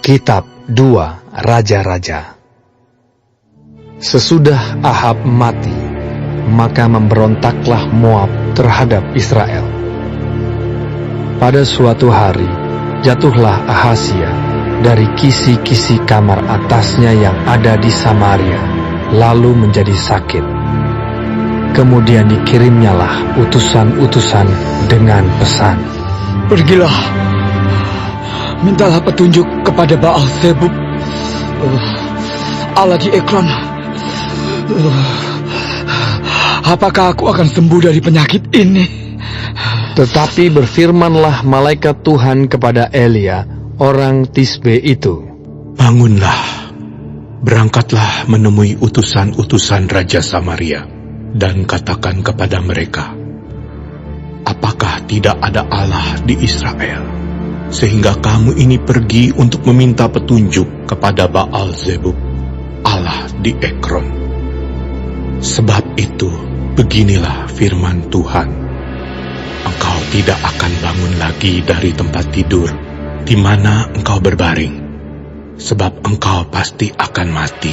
Kitab 2 Raja-Raja. Sesudah Ahab mati, maka memberontaklah Moab terhadap Israel. Pada suatu hari, jatuhlah Ahazia dari kisi-kisi kamar atasnya yang ada di Samaria, lalu menjadi sakit. Kemudian dikirimnyalah utusan-utusan dengan pesan, "Pergilah, mintalah petunjuk kepada Baal Zebub, Allah di Ekron. Apakah aku akan sembuh dari penyakit ini?" Tetapi berfirmanlah malaikat Tuhan kepada Elia, orang Tisbe itu, "Bangunlah, berangkatlah menemui utusan-utusan Raja Samaria, dan katakan kepada mereka, apakah tidak ada Allah di Israel, sehingga kamu ini pergi untuk meminta petunjuk kepada Baal Zebub, Allah di Ekron. Sebab itu, beginilah firman Tuhan, engkau tidak akan bangun lagi dari tempat tidur di mana engkau berbaring, sebab engkau pasti akan mati."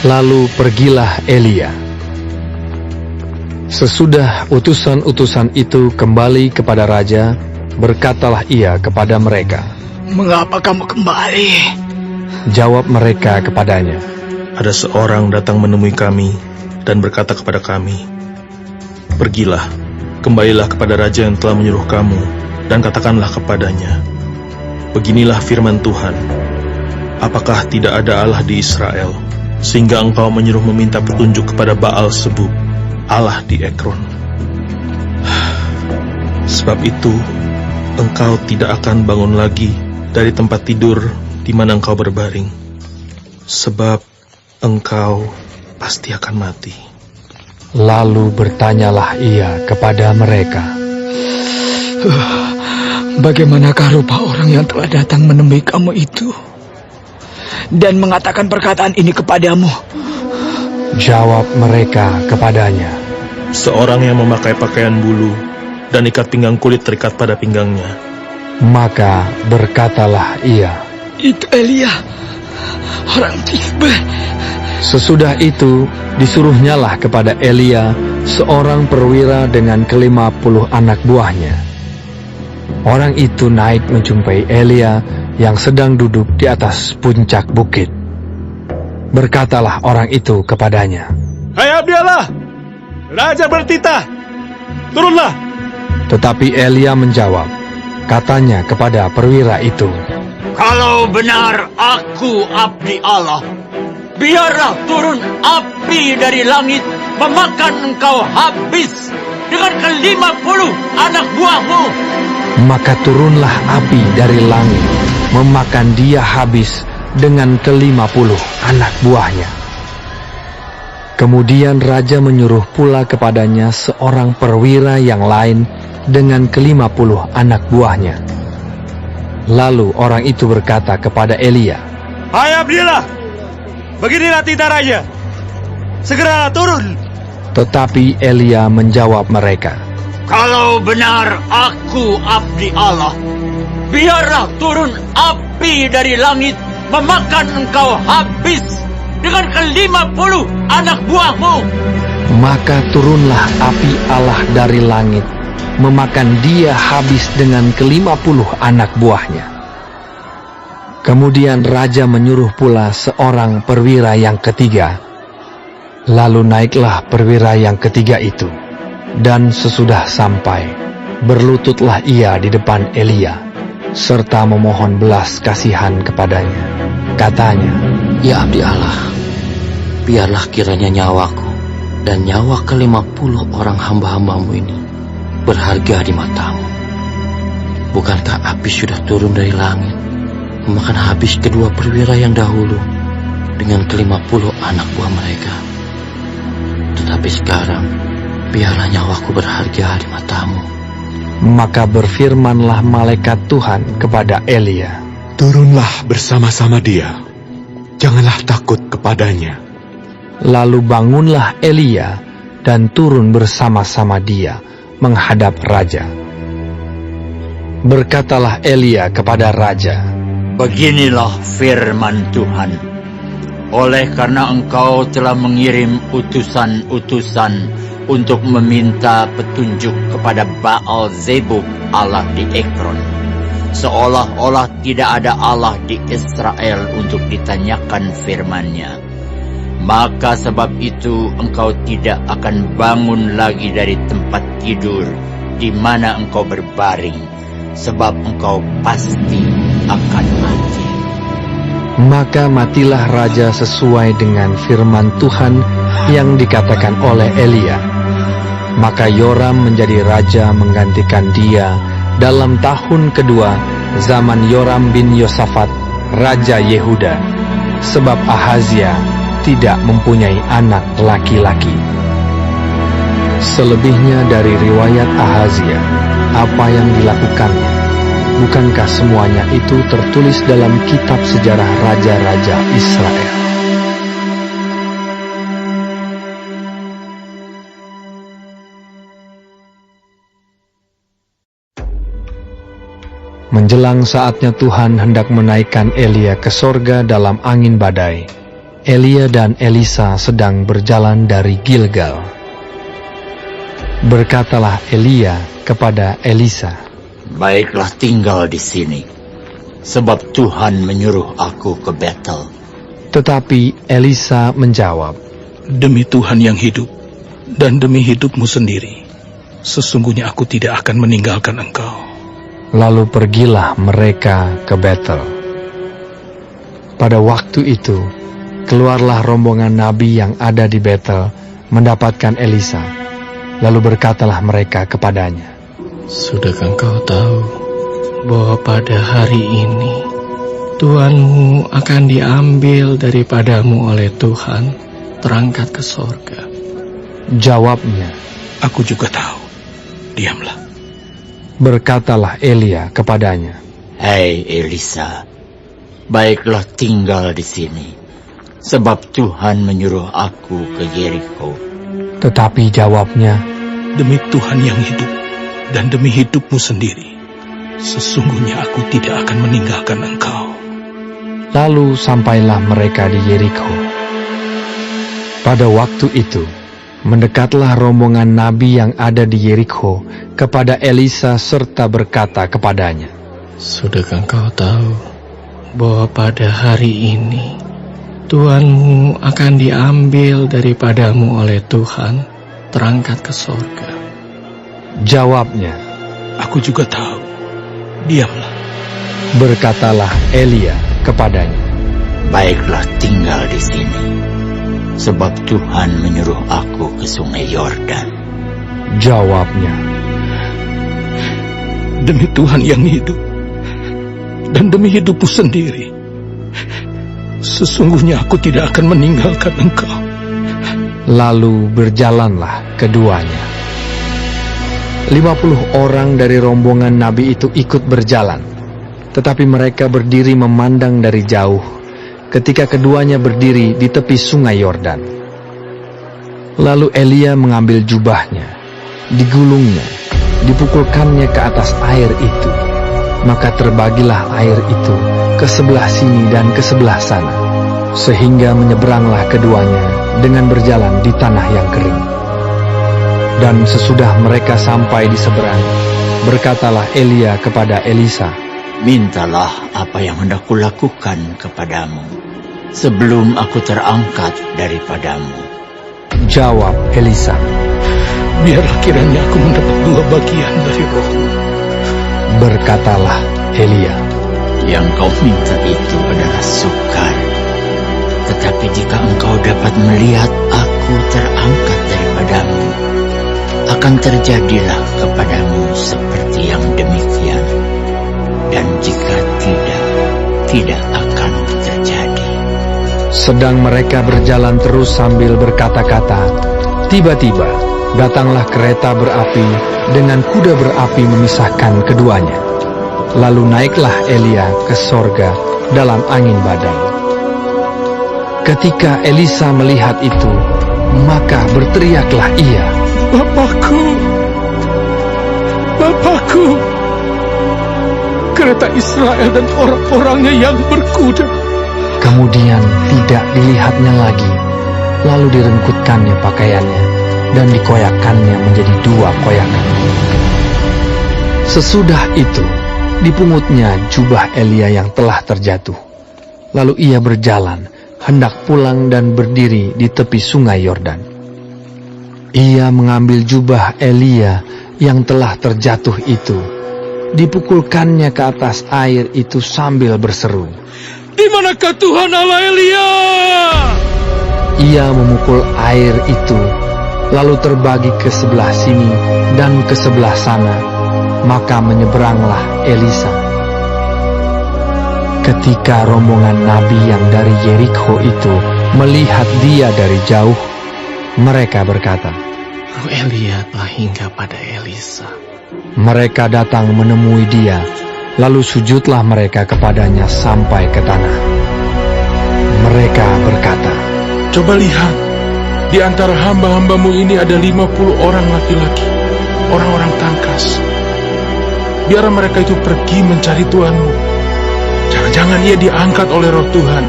Lalu pergilah Elia. Sesudah utusan-utusan itu kembali kepada raja, berkatalah ia kepada mereka, "Mengapa kamu kembali?" Jawab mereka kepadanya, "Ada seorang datang menemui kami dan berkata kepada kami, pergilah, kembalilah kepada raja yang telah menyuruh kamu, dan katakanlah kepadanya, beginilah firman Tuhan, apakah tidak ada Allah di Israel, sehingga engkau menyuruh meminta petunjuk kepada Baal Zebub, Allah di Ekron. Sebab itu, engkau tidak akan bangun lagi dari tempat tidur di mana engkau berbaring, sebab engkau pasti akan mati." Lalu bertanyalah ia kepada mereka, "Bagaimanakah rupa orang yang telah datang menemui kamu itu dan mengatakan perkataan ini kepadamu?" Jawab mereka kepadanya, "Seorang yang memakai pakaian bulu dan ikat pinggang kulit terikat pada pinggangnya." Maka berkatalah ia, "Itu Elia, orang Tisbe." Sesudah itu disuruhnyalah kepada Elia seorang perwira dengan ke-50 anak buahnya. Orang itu naik menjumpai Elia yang sedang duduk di atas puncak bukit. Berkatalah orang itu kepadanya, "Hai abdi Allah, raja bertitah, turunlah." Tetapi Elia menjawab, katanya kepada perwira itu, "Kalau benar aku abdi Allah, biarlah turun api dari langit memakan engkau habis dengan ke-50 anak buahmu." Maka turunlah api dari langit memakan dia habis dengan ke-50 anak buahnya. Kemudian raja menyuruh pula kepadanya seorang perwira yang lain dengan ke-50 anak buahnya. Lalu orang itu berkata kepada Elia, "Hai abdi Allah, beginilah titah raja, segera turun." Tetapi Elia menjawab mereka, "Kalau benar aku abdi Allah, biarlah turun api dari langit memakan engkau habis dengan ke-50 anak buahmu." Maka turunlah api Allah dari langit memakan dia habis dengan ke-50 anak buahnya. Kemudian raja menyuruh pula seorang perwira yang ketiga. Lalu naiklah perwira yang ketiga itu, dan sesudah sampai, berlututlah ia di depan Elia, serta memohon belas kasihan kepadanya. Katanya, "Ya abdi Allah, biarlah kiranya nyawaku dan nyawa ke-50 orang hamba-hambamu ini berharga di matamu. Bukankah api sudah turun dari langit memakan habis kedua perwira yang dahulu dengan ke-50 anak buah mereka? Tetapi sekarang, biarlah nyawaku berharga di matamu." Maka berfirmanlah malaikat Tuhan kepada Elia, "Turunlah bersama-sama dia, janganlah takut kepadanya." Lalu bangunlah Elia dan turun bersama-sama dia menghadap raja. Berkatalah Elia kepada raja, Beginilah firman Tuhan. Oleh karena engkau telah mengirim utusan-utusan untuk meminta petunjuk kepada Baal Zebub, Allah di Ekron, seolah-olah tidak ada Allah di Israel untuk ditanyakan firman-Nya, maka sebab itu engkau tidak akan bangun lagi dari tempat tidur di mana engkau berbaring, sebab engkau pasti akan mati. Maka matilah raja sesuai dengan firman Tuhan yang dikatakan oleh Elia. Maka Yoram menjadi raja menggantikan dia dalam tahun kedua zaman Yoram bin Yosafat, raja Yehuda, sebab Ahazia tidak mempunyai anak laki-laki. Selebihnya dari riwayat Ahazia, apa yang dilakukannya, bukankah semuanya itu tertulis dalam kitab sejarah raja-raja Israel? Menjelang saatnya Tuhan hendak menaikkan Elia ke sorga dalam angin badai, Elia dan Elisa sedang berjalan dari Gilgal. Berkatalah Elia kepada Elisa, Baiklah tinggal di sini, sebab Tuhan menyuruh aku ke Betel. Tetapi Elisa menjawab, Demi Tuhan yang hidup, dan demi hidupmu sendiri, sesungguhnya aku tidak akan meninggalkan engkau. Lalu pergilah mereka ke Betel. Pada waktu itu, keluarlah rombongan nabi yang ada di Betel mendapatkan Elisa. Lalu berkatalah mereka kepadanya, Sudahkah engkau tahu bahwa pada hari ini Tuhanmu akan diambil daripadamu oleh Tuhan, terangkat ke sorga? Jawabnya, Aku juga tahu. Diamlah. berkatalah Elia kepadanya, Hei Elisa, baiklah tinggal di sini, sebab Tuhan menyuruh aku ke Yeriko. tetapi jawabnya, Demi Tuhan yang hidup, dan demi hidupmu sendiri, sesungguhnya aku tidak akan meninggalkan engkau. lalu sampailah mereka di Yeriko. Pada waktu itu, mendekatlah rombongan nabi yang ada di Yeriko kepada Elisa serta berkata kepadanya, Sudahkah engkau tahu bahwa pada hari ini Tuhanmu akan diambil daripadamu oleh Tuhan, terangkat ke sorga? Jawabnya, Aku juga tahu. Diamlah. berkatalah Elia kepadanya, Baiklah tinggal di sini, sebab Tuhan menyuruh aku ke sungai Yordan. Jawabnya, Demi Tuhan yang hidup, dan demi hidupmu sendiri, sesungguhnya aku tidak akan meninggalkan engkau. lalu berjalanlah keduanya. 50 orang dari rombongan nabi itu ikut berjalan, tetapi mereka berdiri memandang dari jauh ketika keduanya berdiri di tepi sungai Yordan. Lalu Elia mengambil jubahnya, digulungnya, dipukulkannya ke atas air itu, maka terbagilah air itu ke sebelah sini dan ke sebelah sana, sehingga menyeberanglah keduanya dengan berjalan di tanah yang kering. Dan sesudah mereka sampai di seberang, berkatalah Elia kepada Elisa, Mintalah apa yang hendak kulakukan kepadamu, sebelum aku terangkat daripadamu. Jawab Elisa, Biarlah kiranya aku mendapat 2 bagian dari rohmu. berkatalah Elia, Yang kau minta itu adalah sukar, tetapi jika engkau dapat melihat aku terangkat daripadamu, akan terjadilah kepadamu seperti yang demikian. Dan jika tidak akan terjadi. Sedang mereka berjalan terus sambil berkata-kata, tiba-tiba datanglah kereta berapi dengan kuda berapi memisahkan keduanya. Lalu naiklah Elia ke sorga dalam angin badai. Ketika Elisa melihat itu, maka berteriaklah ia, Bapakku, Bapakku, kereta Israel dan orang-orangnya yang berkuda. Kemudian tidak dilihatnya lagi, lalu direngkutkannya pakaiannya dan dikoyakkannya menjadi 2 koyakan. Sesudah itu, dipungutnya jubah Elia yang telah terjatuh. Lalu ia berjalan, hendak pulang dan berdiri di tepi sungai Yordan. Ia mengambil jubah Elia yang telah terjatuh itu, dipukulkannya ke atas air itu sambil berseru, Di manakah Tuhan Allah Elia? Ia memukul air itu, lalu terbagi ke sebelah sini dan ke sebelah sana, maka menyeberanglah Elisa. Ketika rombongan nabi yang dari Yerikho itu melihat dia dari jauh, mereka berkata, Roh Elia telah hingga pada Elisa. Mereka datang menemui dia, lalu sujudlah mereka kepadanya sampai ke tanah. Mereka berkata, Coba lihat, di antara hamba-hambamu ini ada 50 orang laki-laki, orang-orang tangkas. Biar mereka itu pergi mencari Tuhanmu. Jangan-jangan ia diangkat oleh roh Tuhan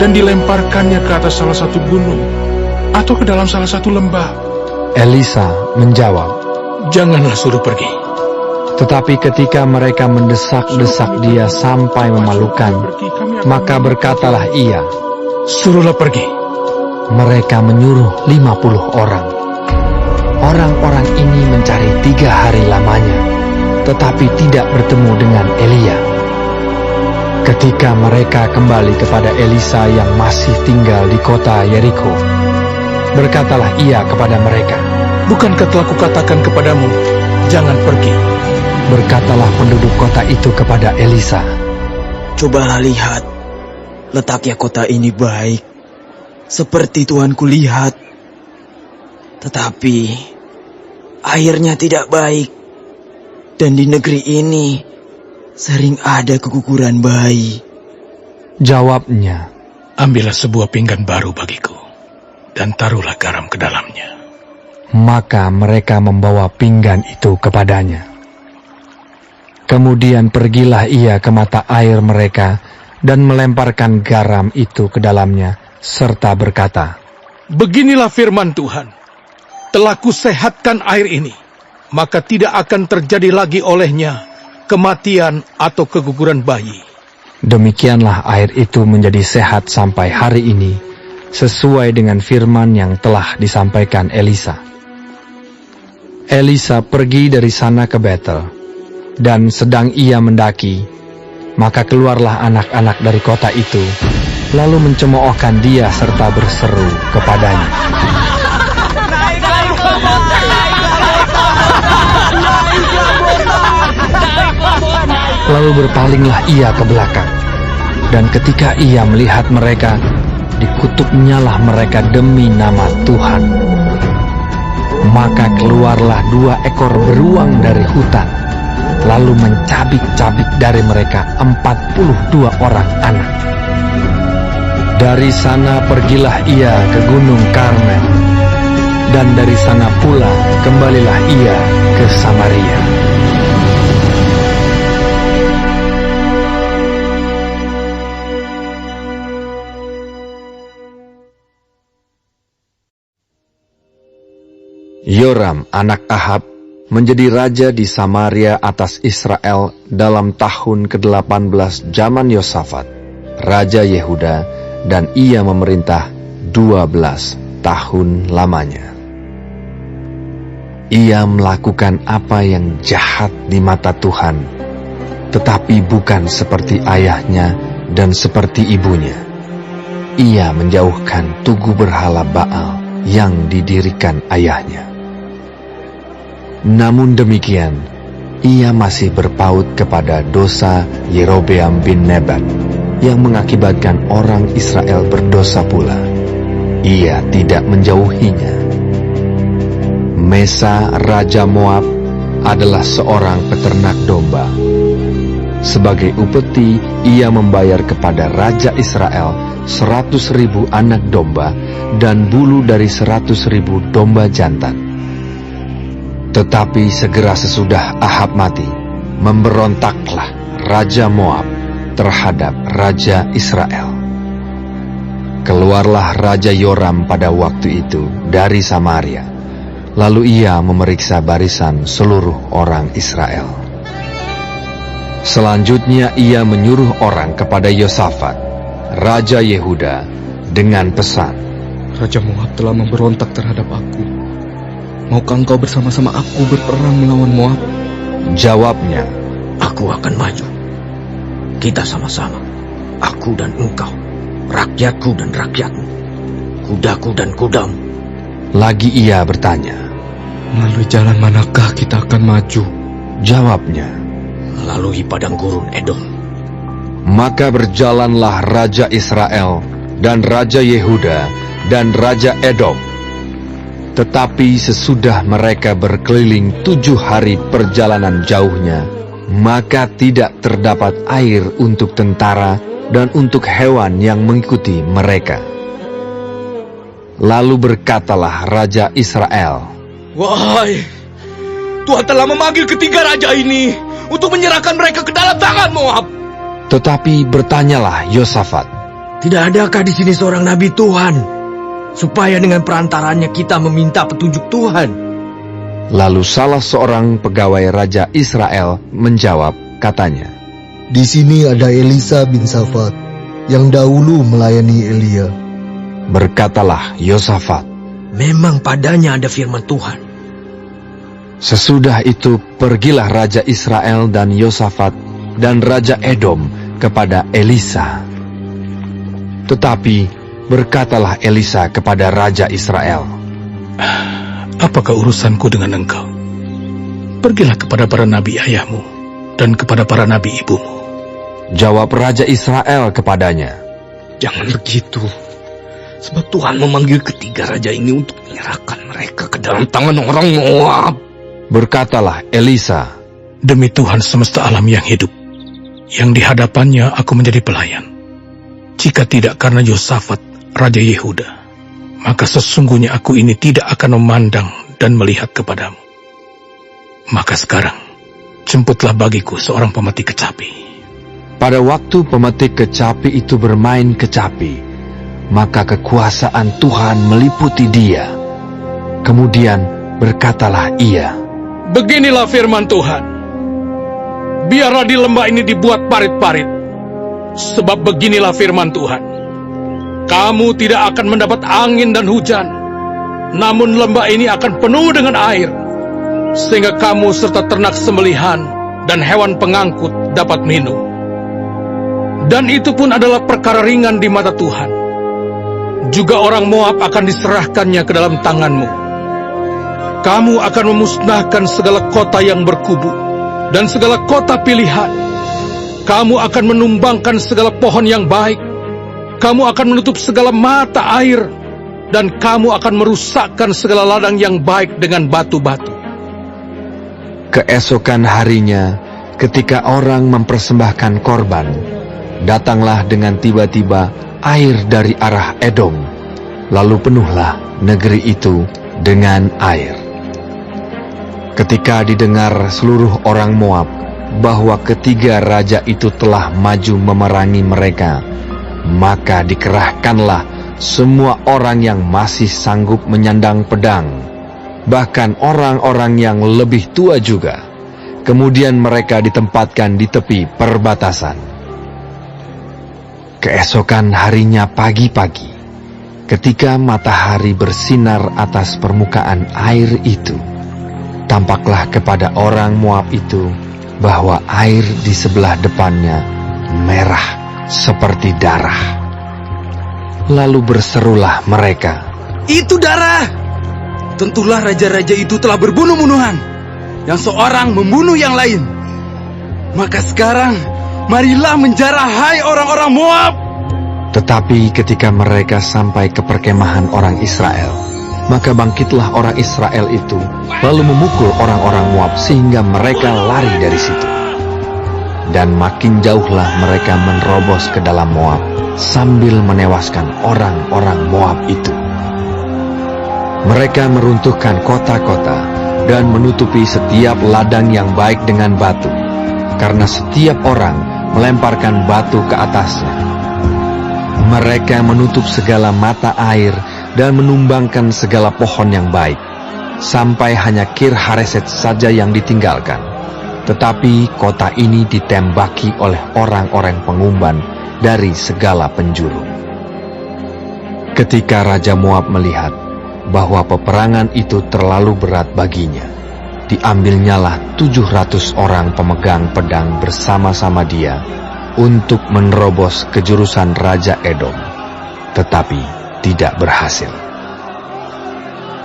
dan dilemparkannya ke atas salah satu gunung atau ke dalam salah satu lembah. Elisa menjawab, Janganlah suruh pergi. tetapi ketika mereka mendesak-desak dia sampai memalukan, maka berkatalah ia, Suruhlah pergi. mereka menyuruh 50 orang. Orang-orang ini mencari 3 hari lamanya, tetapi tidak bertemu dengan Elia. Ketika mereka kembali kepada Elisa yang masih tinggal di kota Yerikho, berkatalah ia kepada mereka, Bukankah telah kukatakan kepadamu, jangan pergi? Berkatalah penduduk kota itu kepada Elisa, Cobalah lihat, letaknya kota ini baik, seperti Tuanku lihat. Tetapi airnya tidak baik, dan di negeri ini sering ada keguguran bayi. Jawabnya, Ambillah sebuah pinggan baru bagiku, dan taruhlah garam ke dalamnya. maka mereka membawa pinggan itu kepadanya. Kemudian pergilah ia ke mata air mereka dan melemparkan garam itu ke dalamnya, serta berkata, Beginilah firman Tuhan, telah kusehatkan air ini, maka tidak akan terjadi lagi olehnya kematian atau keguguran bayi. Demikianlah air itu menjadi sehat sampai hari ini, sesuai dengan firman yang telah disampaikan Elisa. Elisa pergi dari sana ke Betel, dan sedang ia mendaki, maka keluarlah anak-anak dari kota itu, lalu mencemoohkan dia serta berseru kepadanya. Lalu berpalinglah ia ke belakang, dan ketika ia melihat mereka, dikutuknyalah mereka demi nama Tuhan. Maka keluarlah 2 ekor beruang dari hutan, lalu mencabik-cabik dari mereka 42 orang anak. Dari sana pergilah ia ke Gunung Karmel, dan dari sana pula kembalilah ia ke Samaria. Yoram anak Ahab menjadi raja di Samaria atas Israel dalam tahun ke-18 zaman Yosafat, raja Yehuda, dan ia memerintah 12 tahun lamanya. Ia melakukan apa yang jahat di mata Tuhan, tetapi bukan seperti ayahnya dan seperti ibunya. Ia menjauhkan tugu berhala Baal yang didirikan ayahnya. Namun demikian, ia masih berpaut kepada dosa Yerobeam bin Nebat yang mengakibatkan orang Israel berdosa pula. Ia tidak menjauhinya. Mesa Raja Moab adalah seorang peternak domba. Sebagai upeti, ia membayar kepada Raja Israel 100.000 anak domba dan bulu dari 100.000 domba jantan. Tetapi segera sesudah Ahab mati, memberontaklah Raja Moab terhadap Raja Israel. Keluarlah Raja Yoram pada waktu itu dari Samaria, lalu ia memeriksa barisan seluruh orang Israel. Selanjutnya ia menyuruh orang kepada Yosafat, Raja Yehuda, dengan pesan, Raja Moab telah memberontak terhadap aku. Maukah engkau bersama-sama aku berperang melawan Moab? Jawabnya, Aku akan maju. Kita sama-sama, aku dan engkau, rakyatku dan rakyatmu, kudaku dan kudamu. lagi ia bertanya. Melalui jalan manakah kita akan maju? Jawabnya, Lalui padang gurun Edom. maka berjalanlah Raja Israel dan Raja Yehuda dan Raja Edom. Tetapi sesudah mereka berkeliling 7 hari perjalanan jauhnya, maka tidak terdapat air untuk tentara dan untuk hewan yang mengikuti mereka. Lalu berkatalah Raja Israel, Wahai, Tuhan telah memanggil ketiga raja ini untuk menyerahkan mereka ke dalam tangan Moab. tetapi bertanyalah Yosafat, Tidak adakah di sini seorang nabi Tuhan, supaya dengan perantaranya kita meminta petunjuk Tuhan? Lalu salah seorang pegawai Raja Israel menjawab, katanya, Di sini ada Elisa bin Safat yang dahulu melayani Elia. Berkatalah Yosafat, Memang padanya ada firman Tuhan. sesudah itu pergilah Raja Israel dan Yosafat dan Raja Edom kepada Elisa. Tetapi berkatalah Elisa kepada Raja Israel, Apakah urusanku dengan engkau? Pergilah kepada para nabi ayahmu dan kepada para nabi ibumu. Jawab Raja Israel kepadanya, Jangan begitu, sebab Tuhan memanggil ketiga raja ini untuk menyerahkan mereka ke dalam tangan orang Moab. Berkatalah Elisa, Demi Tuhan semesta alam yang hidup, yang di hadapannya aku menjadi pelayan. Jika tidak karena Yosafat, Raja Yehuda, maka sesungguhnya aku ini tidak akan memandang dan melihat kepadamu. Maka sekarang, jemputlah bagiku seorang pemetik kecapi. pada waktu pemetik kecapi itu bermain kecapi, maka kekuasaan Tuhan meliputi dia. Kemudian berkatalah ia, Beginilah firman Tuhan. Biarlah di lembah ini dibuat parit-parit. Sebab beginilah firman Tuhan. Kamu tidak akan mendapat angin dan hujan, namun lembah ini akan penuh dengan air, sehingga kamu serta ternak sembelihan dan hewan pengangkut dapat minum. Dan itu pun adalah perkara ringan di mata Tuhan. Juga orang Moab akan diserahkannya ke dalam tanganmu. Kamu akan memusnahkan segala kota yang berkubu dan segala kota pilihan. Kamu akan menumbangkan segala pohon yang baik. Kamu akan menutup segala mata air, dan kamu akan merusakkan segala ladang yang baik dengan batu-batu. keesokan harinya ketika orang mempersembahkan korban, datanglah dengan tiba-tiba air dari arah Edom, lalu penuhlah negeri itu dengan air. Ketika didengar seluruh orang Moab bahwa ketiga raja itu telah maju memerangi mereka, maka dikerahkanlah semua orang yang masih sanggup menyandang pedang, bahkan orang-orang yang lebih tua juga. Kemudian mereka ditempatkan di tepi perbatasan. Keesokan harinya pagi-pagi, ketika matahari bersinar atas permukaan air itu, tampaklah kepada orang Moab itu bahwa air di sebelah depannya merah seperti darah. Lalu berserulah mereka, Itu darah! Tentulah raja-raja itu telah berbunuh-bunuhan, yang seorang membunuh yang lain. Maka sekarang, marilah menjarah hai orang-orang Moab. Tetapi ketika mereka sampai ke perkemahan orang Israel, maka bangkitlah orang Israel itu, lalu memukul orang-orang Moab sehingga mereka lari dari situ. Dan makin jauhlah mereka menerobos ke dalam Moab, sambil menewaskan orang-orang Moab itu. Mereka meruntuhkan kota-kota dan menutupi setiap ladang yang baik dengan batu. karena setiap orang melemparkan batu ke atasnya. Mereka menutup segala mata air dan menumbangkan segala pohon yang baik, sampai hanya Kir Hareset saja yang ditinggalkan. Tetapi kota ini ditembaki oleh orang-orang pengumban dari segala penjuru. Ketika Raja Moab melihat bahwa peperangan itu terlalu berat baginya, diambilnyalah 700 orang pemegang pedang bersama-sama dia untuk menerobos ke jurusan Raja Edom, tetapi tidak berhasil.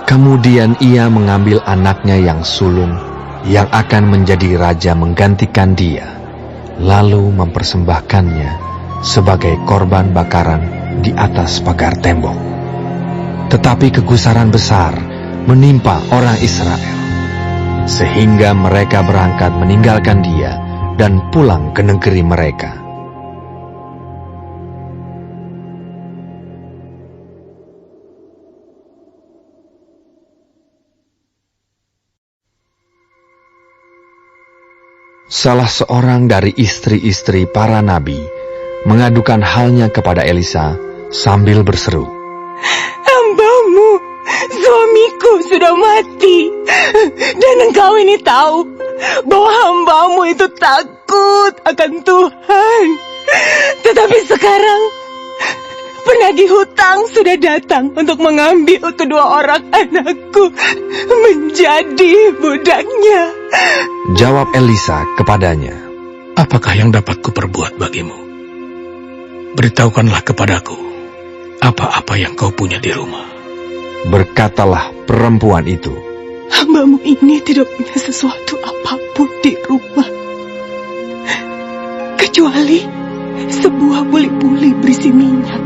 Kemudian ia mengambil anaknya yang sulung, yang akan menjadi raja menggantikan dia, lalu mempersembahkannya sebagai korban bakaran di atas pagar tembok. Tetapi kegusaran besar menimpa orang Israel, sehingga mereka berangkat meninggalkan dia dan pulang ke negeri mereka. Salah seorang dari istri-istri para nabi mengadukan halnya kepada Elisa sambil berseru, "Hambamu, suamiku sudah mati, dan engkau ini tahu bahwa hambamu itu takut akan Tuhan. Tetapi sekarang penagih hutang sudah datang untuk mengambil kedua orang anakku menjadi budaknya." Jawab Elisa kepadanya, Apakah yang dapat kuperbuat bagimu? Beritahukanlah kepadaku apa-apa yang kau punya di rumah. berkatalah perempuan itu, "Hambamu ini tidak punya sesuatu apapun di rumah, kecuali sebuah buli-buli berisi minyak."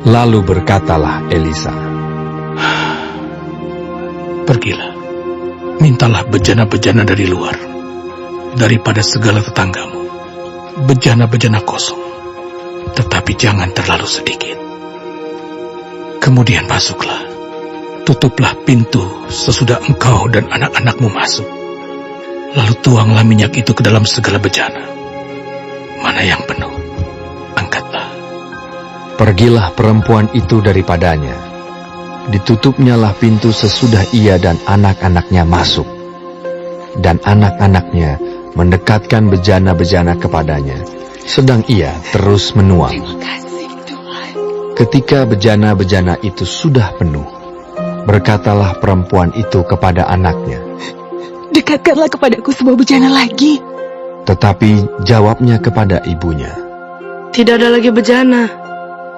Lalu berkatalah Elisa, Pergilah, mintalah bejana-bejana dari luar, daripada segala tetanggamu, bejana-bejana kosong, tetapi jangan terlalu sedikit. Kemudian masuklah, tutuplah pintu sesudah engkau dan anak-anakmu masuk. Lalu tuanglah minyak itu ke dalam segala bejana. Mana yang penuh, angkatlah. Pergilah perempuan itu daripadanya. Ditutupnyalah pintu sesudah ia dan anak-anaknya masuk. Dan anak-anaknya mendekatkan bejana-bejana kepadanya, sedang ia terus menuang. Terima kasih Tuhan. Ketika bejana-bejana itu sudah penuh, berkatalah perempuan itu kepada anaknya, Dekatkanlah kepadaku sebuah bejana lagi. tetapi jawabnya kepada ibunya. Tidak ada lagi bejana.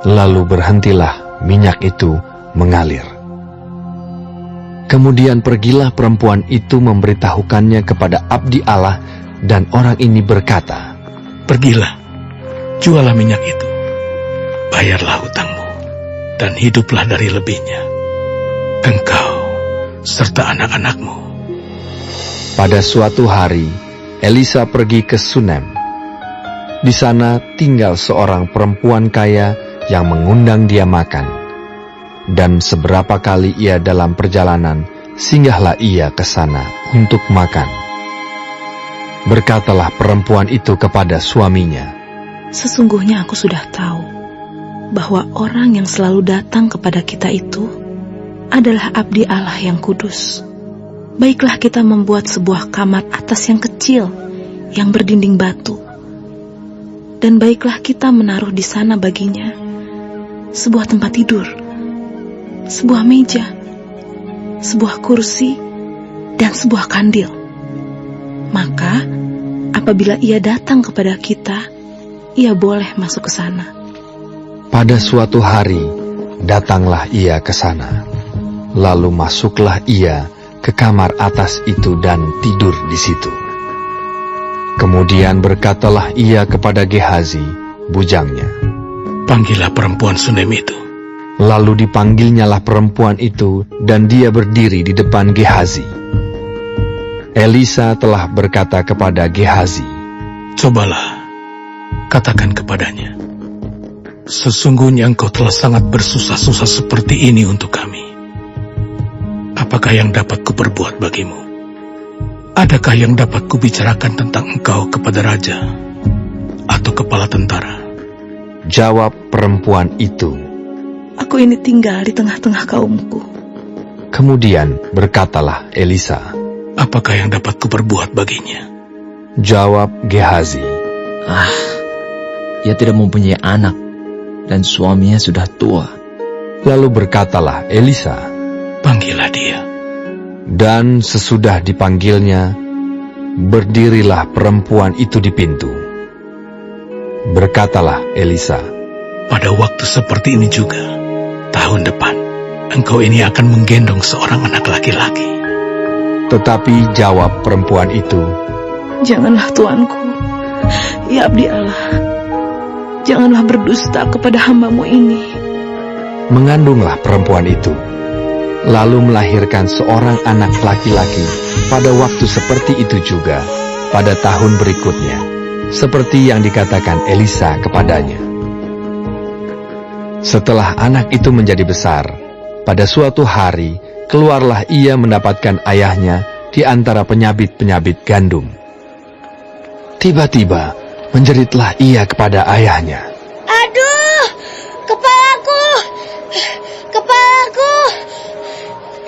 Lalu berhentilah minyak itu mengalir. Kemudian pergilah perempuan itu memberitahukannya kepada abdi Allah, dan orang ini berkata, Pergilah, jualah minyak itu, bayarlah hutangmu, dan hiduplah dari lebihnya, engkau serta anak-anakmu. Pada suatu hari, Elisa pergi ke Sunem. Di sana tinggal seorang perempuan kaya yang mengundang dia makan. Dan seberapa kali ia dalam perjalanan, singgahlah ia ke sana untuk makan. Berkatalah perempuan itu kepada suaminya, Sesungguhnya aku sudah tahu bahwa orang yang selalu datang kepada kita itu adalah abdi Allah yang kudus. Baiklah kita membuat sebuah kamar atas yang kecil, yang berdinding batu. Dan baiklah kita menaruh di sana baginya sebuah tempat tidur, sebuah meja, sebuah kursi, dan sebuah kandil. Maka, apabila ia datang kepada kita, ia boleh masuk ke sana. pada suatu hari datanglah ia ke sana. Lalu masuklah ia ke kamar atas itu dan tidur di situ. Kemudian berkatalah ia kepada Gehazi, bujangnya. Panggillah perempuan Sunem itu. Lalu dipanggilnyalah perempuan itu, dan dia berdiri di depan Gehazi. Elisa telah berkata kepada Gehazi, Cobalah, katakan kepadanya, sesungguhnya engkau telah sangat bersusah-susah seperti ini untuk kami. Apakah yang dapat kuperbuat bagimu? Adakah yang dapat kubicarakan tentang engkau kepada raja atau kepala tentara? Jawab perempuan itu. Aku ini tinggal di tengah-tengah kaumku. Kemudian berkatalah Elisa. Apakah yang dapat kuperbuat baginya? Jawab Gehazi. Ia tidak mempunyai anak, dan suaminya sudah tua. Lalu berkatalah Elisa. Panggillah dia. Dan sesudah dipanggilnya, berdirilah perempuan itu di pintu. Berkatalah Elisa. Pada waktu seperti ini juga, tahun depan, engkau ini akan menggendong seorang anak laki-laki. Tetapi jawab perempuan itu. Janganlah tuanku, ya abdi Allah. Janganlah berdusta kepada hamba-Mu ini. Mengandunglah perempuan itu, lalu melahirkan seorang anak laki-laki pada waktu seperti itu juga, pada tahun berikutnya, seperti yang dikatakan Elisa kepadanya. Setelah anak itu menjadi besar, pada suatu hari, keluarlah ia mendapatkan ayahnya di antara penyabit-penyabit gandum. Tiba-tiba, menjeritlah ia kepada ayahnya. Aduh, kepalaku, kepalaku.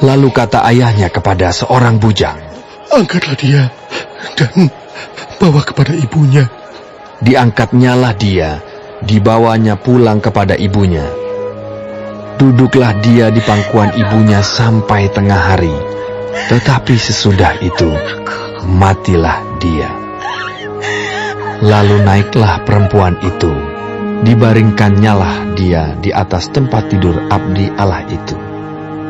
Lalu kata ayahnya kepada seorang bujang, Angkatlah dia dan bawa kepada ibunya. Diangkatnyalah dia, dibawanya pulang kepada ibunya. Duduklah dia di pangkuan ibunya sampai tengah hari. Tetapi sesudah itu, matilah dia. Lalu naiklah perempuan itu, dibaringkannyalah dia di atas tempat tidur abdi Allah itu.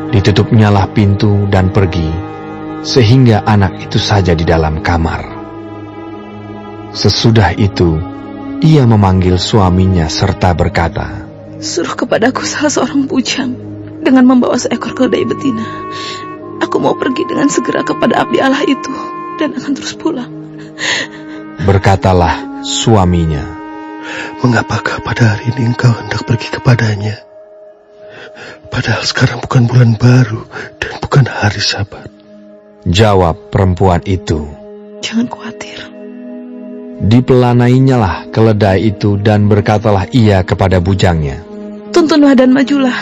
Ditutupnyalah pintu dan pergi, sehingga anak itu saja di dalam kamar. Sesudah itu, ia memanggil suaminya serta berkata, Suruh kepadaku salah seorang bujang dengan membawa seekor keledai betina. Aku mau pergi dengan segera kepada abdi Allah itu dan akan terus pulang. Berkatalah suaminya, Mengapakah pada hari ini engkau hendak pergi kepadanya? Padahal sekarang bukan bulan baru dan bukan hari Sabat. Jawab perempuan itu. Jangan khawatir. Dipelanainya keledai itu dan berkatalah ia kepada bujangnya, Tuntunlah dan majulah.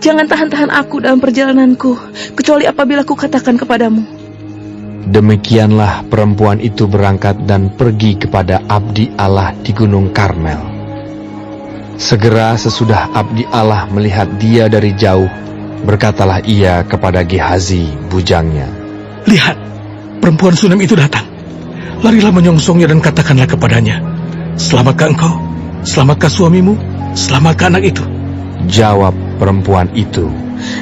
Jangan tahan-tahan aku dalam perjalananku, kecuali apabila ku katakan kepadamu. Demikianlah perempuan itu berangkat dan pergi kepada abdi Allah di Gunung Karmel. Segera sesudah abdi Allah melihat dia dari jauh, berkatalah ia kepada Gehazi, bujangnya, Lihat, perempuan Sunem itu datang. Larilah menyongsongnya dan katakanlah kepadanya, Selamatkah engkau? Selamatkah suamimu? Selamatkah anak itu? Jawab perempuan itu,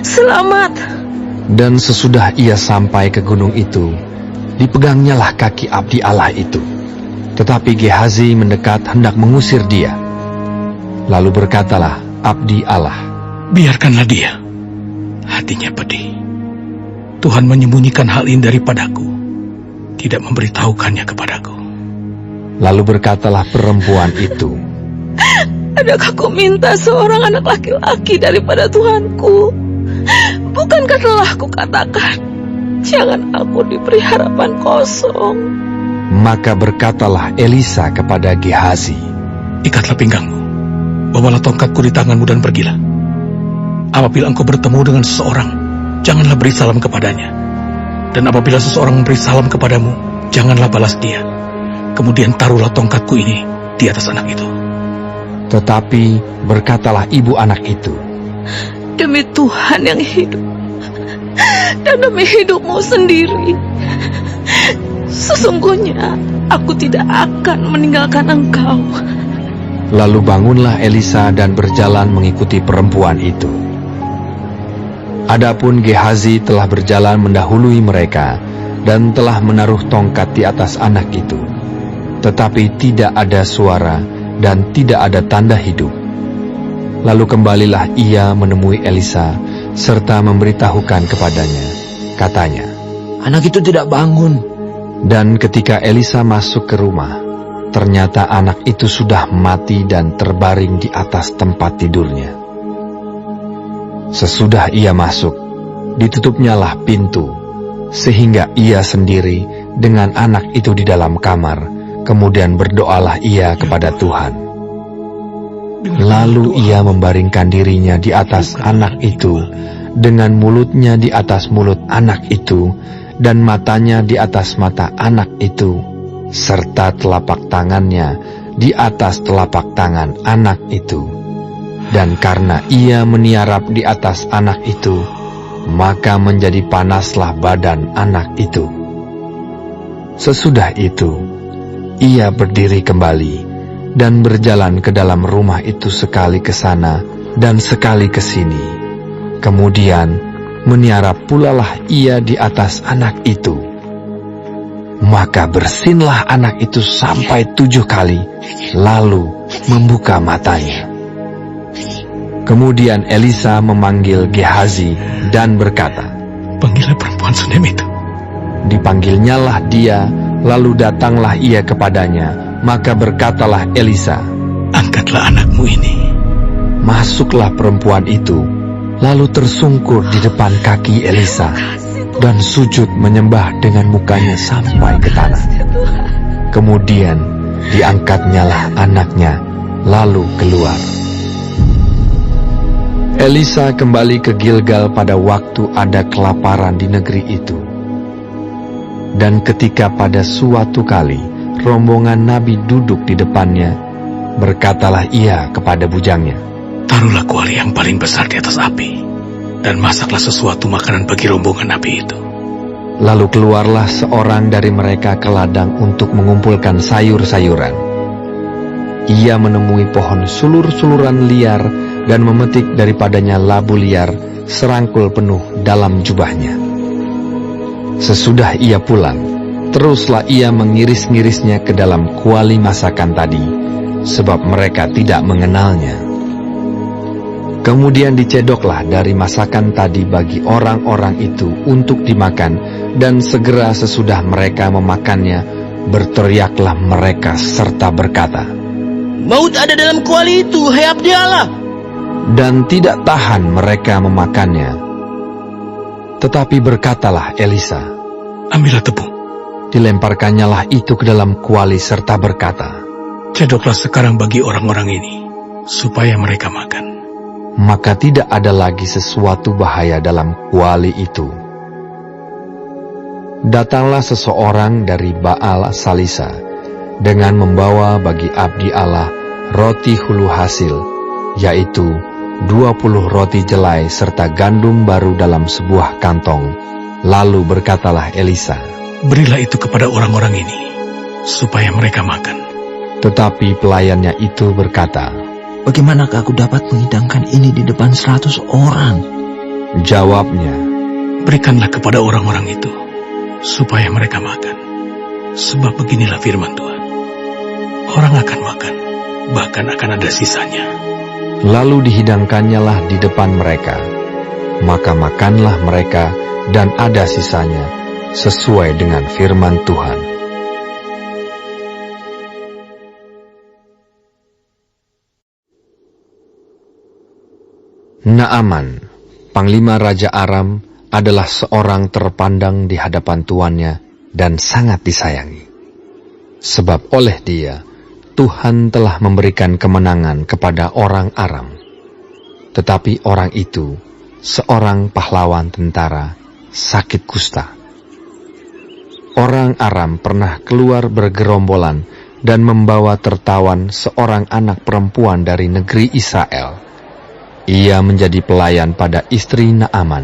Selamat. Dan sesudah ia sampai ke gunung itu, dipegangnyalah kaki abdi Allah itu. Tetapi Gehazi mendekat hendak mengusir dia. Lalu berkatalah abdi Allah, Biarkanlah dia. Hatinya pedih. Tuhan menyembunyikan hal ini daripadaku, tidak memberitahukannya kepadaku. Lalu berkatalah perempuan itu, adakah ku minta seorang anak laki-laki daripada Tuhanku? Bukankah telah ku katakan, jangan aku diberi harapan kosong? Maka berkatalah Elisa kepada Gehazi, ikatlah pinggangmu, bawalah tongkatku di tanganmu dan pergilah. Apabila engkau bertemu dengan seseorang, janganlah beri salam kepadanya. Dan apabila seseorang memberi salam kepadamu, janganlah balas dia. Kemudian taruhlah tongkatku ini di atas anak itu. Tetapi berkatalah ibu anak itu, demi Tuhan yang hidup, dan demi hidupmu sendiri, sesungguhnya aku tidak akan meninggalkan engkau. Lalu bangunlah Elisa dan berjalan mengikuti perempuan itu. Adapun Gehazi telah berjalan mendahului mereka dan telah menaruh tongkat di atas anak itu. Tetapi tidak ada suara dan tidak ada tanda hidup. Lalu kembalilah ia menemui Elisa serta memberitahukan kepadanya. Katanya, Anak itu tidak bangun. Dan ketika Elisa masuk ke rumah, ternyata anak itu sudah mati dan terbaring di atas tempat tidurnya. Sesudah ia masuk, ditutupnyalah pintu, sehingga ia sendiri dengan anak itu di dalam kamar. Kemudian berdoalah ia kepada Tuhan. Lalu ia membaringkan dirinya di atas anak itu, dengan mulutnya di atas mulut anak itu, dan matanya di atas mata anak itu, serta telapak tangannya di atas telapak tangan anak itu. Dan karena ia meniarap di atas anak itu, maka menjadi panaslah badan anak itu. Sesudah itu, ia berdiri kembali dan berjalan ke dalam rumah itu sekali ke sana dan sekali ke sini. Kemudian meniarap pulalah ia di atas anak itu. Maka bersinlah anak itu sampai 7 kali, lalu membuka matanya. Kemudian Elisa memanggil Gehazi dan berkata, "Panggillah perempuan Sunem itu." Dipanggilnyalah dia, lalu datanglah ia kepadanya. Maka berkatalah Elisa, "Angkatlah anakmu ini." Masuklah perempuan itu, lalu tersungkur di depan kaki Elisa, dan sujud menyembah dengan mukanya sampai ke tanah. Kemudian diangkatnyalah anaknya, lalu keluar. Elisa kembali ke Gilgal pada waktu ada kelaparan di negeri itu. Dan ketika pada suatu kali rombongan nabi duduk di depannya, berkatalah ia kepada bujangnya, "Taruhlah kuali yang paling besar di atas api, dan masaklah sesuatu makanan bagi rombongan nabi itu." Lalu keluarlah seorang dari mereka ke ladang untuk mengumpulkan sayur-sayuran. Ia menemui pohon sulur-suluran liar dan memetik daripadanya labu liar serangkul penuh dalam jubahnya. Sesudah ia pulang, teruslah ia mengiris-ngirisnya ke dalam kuali masakan tadi, sebab mereka tidak mengenalnya. Kemudian dicedoklah dari masakan tadi bagi orang-orang itu untuk dimakan, dan segera sesudah mereka memakannya, berteriaklah mereka serta berkata, "Maut ada dalam kuali itu, hai abdi Allah!" Dan tidak tahan mereka memakannya. Tetapi berkatalah Elisa, "Ambillah tepung." Dilemparkannyalah itu ke dalam kuali serta berkata, "Cedoklah sekarang bagi orang-orang ini, supaya mereka makan." Maka tidak ada lagi sesuatu bahaya dalam kuali itu. Datanglah seseorang dari Baal Salisa dengan membawa bagi abdi Allah roti hulu hasil, yaitu 20 roti jelai serta gandum baru dalam sebuah kantong. Lalu berkatalah Elisa, "Berilah itu kepada orang-orang ini, supaya mereka makan." Tetapi pelayannya itu berkata, Bagaimanakah aku dapat menghidangkan ini di depan 100 orang? Jawabnya, "Berikanlah kepada orang-orang itu, supaya mereka makan. Sebab beginilah firman Tuhan, orang akan makan, bahkan akan ada sisanya." Lalu dihidangkannyalah di depan mereka. Maka makanlah mereka dan ada sisanya, sesuai dengan firman Tuhan. Naaman, panglima Raja Aram, adalah seorang terpandang di hadapan tuannya dan sangat disayangi. Sebab oleh dia, Tuhan telah memberikan kemenangan kepada orang Aram. Tetapi orang itu, seorang pahlawan tentara, sakit kusta. Orang Aram pernah keluar bergerombolan dan membawa tertawan seorang anak perempuan dari negeri Israel. Ia menjadi pelayan pada istri Naaman.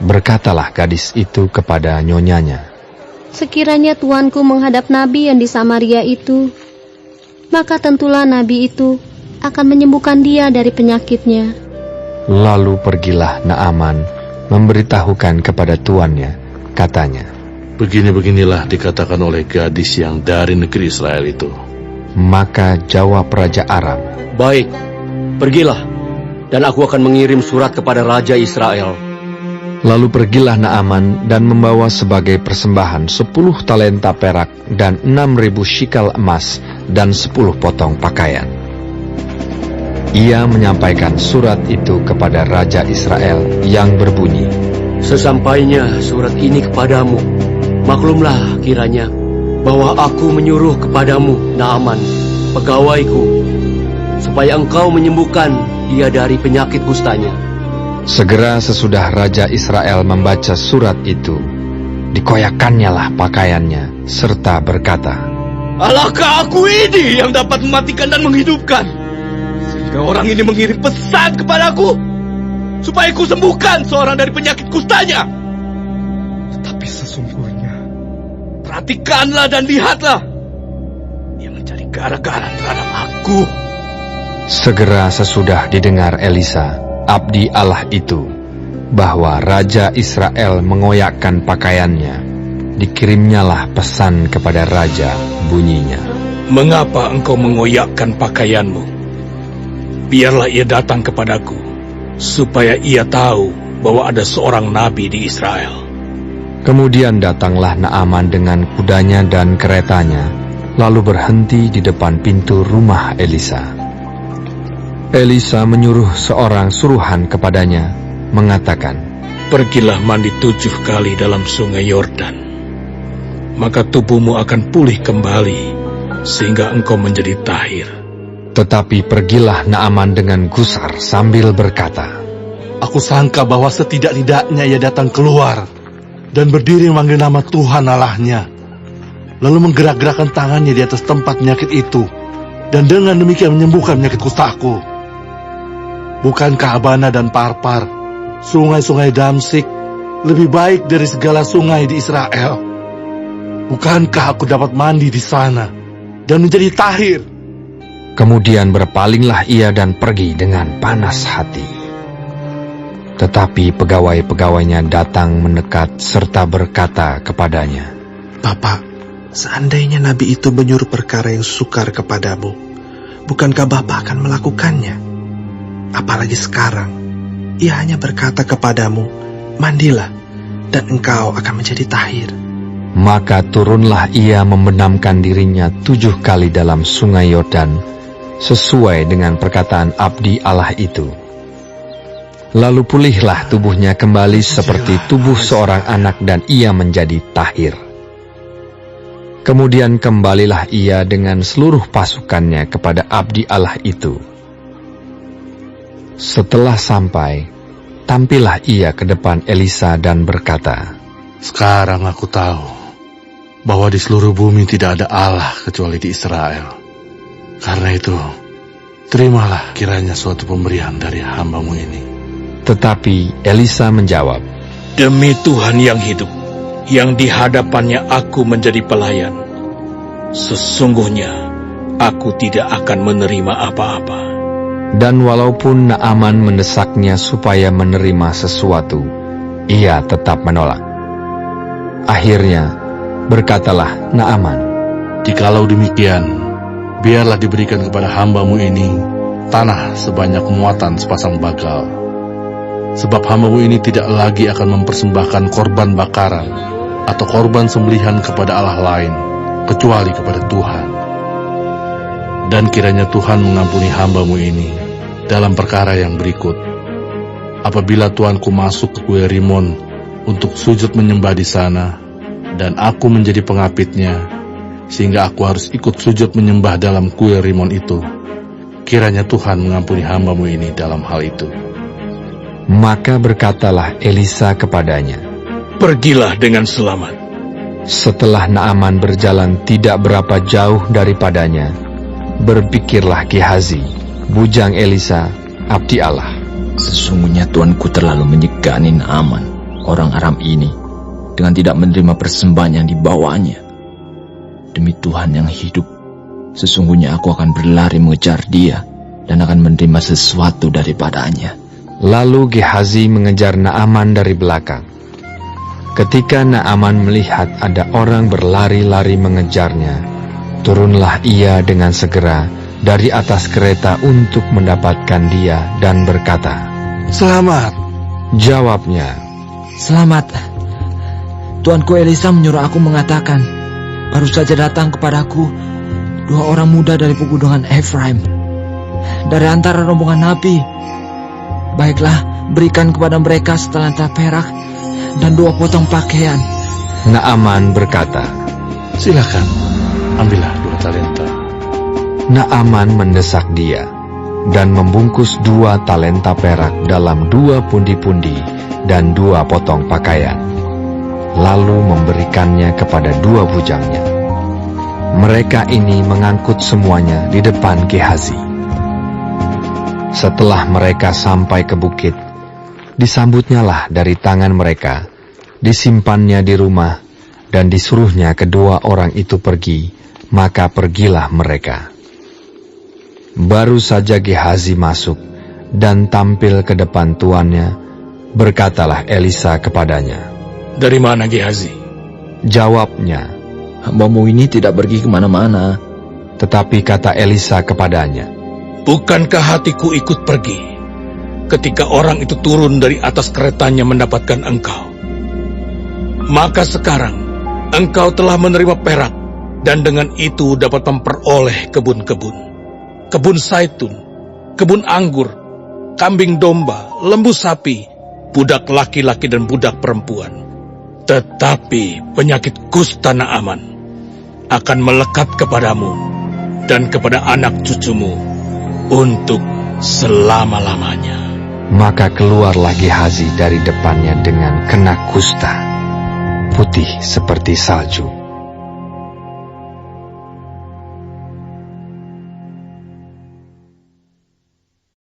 Berkatalah gadis itu kepada nyonyanya, Sekiranya tuanku menghadap nabi yang di Samaria itu, maka tentulah nabi itu akan menyembuhkan dia dari penyakitnya. Lalu pergilah Naaman memberitahukan kepada tuannya, katanya, "Begini-beginilah dikatakan oleh gadis yang dari negeri Israel itu." Maka jawab Raja Aram, "Baik, pergilah, dan aku akan mengirim surat kepada Raja Israel." Lalu pergilah Naaman dan membawa sebagai persembahan 10 talenta perak dan 6.000 shikal emas dan 10 potong pakaian. Ia menyampaikan surat itu kepada Raja Israel yang berbunyi, "Sesampainya surat ini kepadamu, Maklumlah kiranya bahwa aku menyuruh kepadamu, Naaman, pegawaiku, supaya engkau menyembuhkan dia dari penyakit kustanya. Segera sesudah Raja Israel membaca surat itu, dikoyakannya lah pakaiannya, serta berkata, "Alahkah aku ini yang dapat mematikan dan menghidupkan? Sehingga orang ini mengirim pesan kepadaku, supaya ku sembuhkan seorang dari penyakit kustanya. Tetapi sesungguhnya, perhatikanlah dan lihatlah, dia mencari gara-gara terhadap aku." Segera sesudah didengar Elisa, abdi Allah itu, bahwa Raja Israel mengoyakkan pakaiannya, dikirimnyalah pesan kepada Raja, bunyinya, "Mengapa engkau mengoyakkan pakaianmu? Biarlah ia datang kepadaku, supaya ia tahu bahwa ada seorang nabi di Israel." Kemudian datanglah Naaman dengan kudanya dan keretanya, lalu berhenti di depan pintu rumah Elisa. Elisa menyuruh seorang suruhan kepadanya, mengatakan, "Pergilah mandi 7 kali dalam sungai Yordan, maka tubuhmu akan pulih kembali, sehingga engkau menjadi tahir." Tetapi pergilah Naaman dengan gusar sambil berkata, "Aku sangka bahwa setidak-tidaknya ia datang keluar dan berdiri memanggil nama Tuhan Allahnya, lalu menggerak-gerakkan tangannya di atas tempat penyakit itu, dan dengan demikian menyembuhkan penyakit kustaku. Bukankah Abana dan Parpar, sungai-sungai Damsik, lebih baik dari segala sungai di Israel? Bukankah aku dapat mandi di sana dan menjadi tahir?" Kemudian berpalinglah ia dan pergi dengan panas hati. Tetapi pegawai-pegawainya datang mendekat serta berkata kepadanya, "Bapak, seandainya nabi itu menyuruh perkara yang sukar kepadamu, bukankah Bapak akan melakukannya? Apalagi sekarang, ia hanya berkata kepadamu, 'Mandilah, dan engkau akan menjadi tahir.'" Maka turunlah ia membenamkan dirinya 7 kali dalam sungai Yordan, sesuai dengan perkataan abdi Allah itu. Lalu pulihlah tubuhnya kembali seperti tubuh seorang anak dan ia menjadi tahir. Kemudian kembalilah ia dengan seluruh pasukannya kepada abdi Allah itu. Setelah sampai, tampillah ia ke depan Elisa dan berkata, "Sekarang aku tahu bahwa di seluruh bumi tidak ada Allah kecuali di Israel. Karena itu, terimalah kiranya suatu pemberian dari hamba-Mu ini." Tetapi Elisa menjawab, "Demi Tuhan yang hidup, yang di hadapannya aku menjadi pelayan, sesungguhnya aku tidak akan menerima apa-apa." Dan walaupun Naaman mendesaknya supaya menerima sesuatu, ia tetap menolak. Akhirnya, berkatalah Naaman, "Jikalau demikian, biarlah diberikan kepada hamba-Mu ini tanah sebanyak muatan sepasang bagal. Sebab hamba-Mu ini tidak lagi akan mempersembahkan korban bakaran atau korban sembelihan kepada Allah lain, kecuali kepada Tuhan. Dan kiranya Tuhan mengampuni hamba-Mu ini dalam perkara yang berikut. Apabila tuanku masuk ke kuil Rimon untuk sujud menyembah di sana, dan aku menjadi pengapitnya, sehingga aku harus ikut sujud menyembah dalam kuil Rimon itu, kiranya Tuhan mengampuni hamba-Mu ini dalam hal itu." Maka berkatalah Elisa kepadanya, "Pergilah dengan selamat." Setelah Naaman berjalan tidak berapa jauh daripadanya, berpikirlah Gehazi, bujang Elisa, abdi Allah, "Sesungguhnya tuanku terlalu menyegani Naaman, orang Aram ini, dengan tidak menerima persembahan yang dibawanya. Demi Tuhan yang hidup, sesungguhnya aku akan berlari mengejar dia, dan akan menerima sesuatu daripadanya." Lalu Gehazi mengejar Naaman dari belakang. Ketika Naaman melihat ada orang berlari-lari mengejarnya, turunlah ia dengan segera dari atas kereta untuk mendapatkan dia dan berkata, "Selamat." Jawabnya, "Selamat. Tuanku Elisa menyuruh aku mengatakan, baru saja datang kepadaku 2 orang muda dari pegunungan Efraim, dari antara rombongan nabi. Baiklah, berikan kepada mereka setelantar perak dan 2 potong pakaian, Naaman berkata, Silakan, ambillah 2 talenta. Naaman mendesak dia dan membungkus 2 talenta perak dalam 2 pundi-pundi dan 2 potong pakaian, lalu memberikannya kepada 2 bujangnya. Mereka ini mengangkut semuanya di depan Gehazi. Setelah mereka sampai ke bukit, disambutnyalah dari tangan mereka, disimpannya di rumah, dan disuruhnya kedua orang itu pergi, maka pergilah mereka. Baru saja Gehazi masuk dan tampil ke depan tuannya, berkatalah Elisa kepadanya, Dari mana Gehazi? Jawabnya, Hambamu ini tidak pergi kemana-mana. tetapi kata Elisa kepadanya, Bukankah hatiku ikut pergi ketika orang itu turun dari atas keretanya mendapatkan engkau? Maka sekarang engkau telah menerima perak, dan dengan itu dapat memperoleh kebun-kebun, kebun zaitun, kebun anggur, kambing domba, lembu sapi, budak laki-laki dan budak perempuan. Tetapi penyakit kusta Naaman akan melekat kepadamu dan kepada anak cucumu untuk selama-lamanya. Maka keluarlah Gehazi dari depannya dengan kena kusta, putih seperti salju.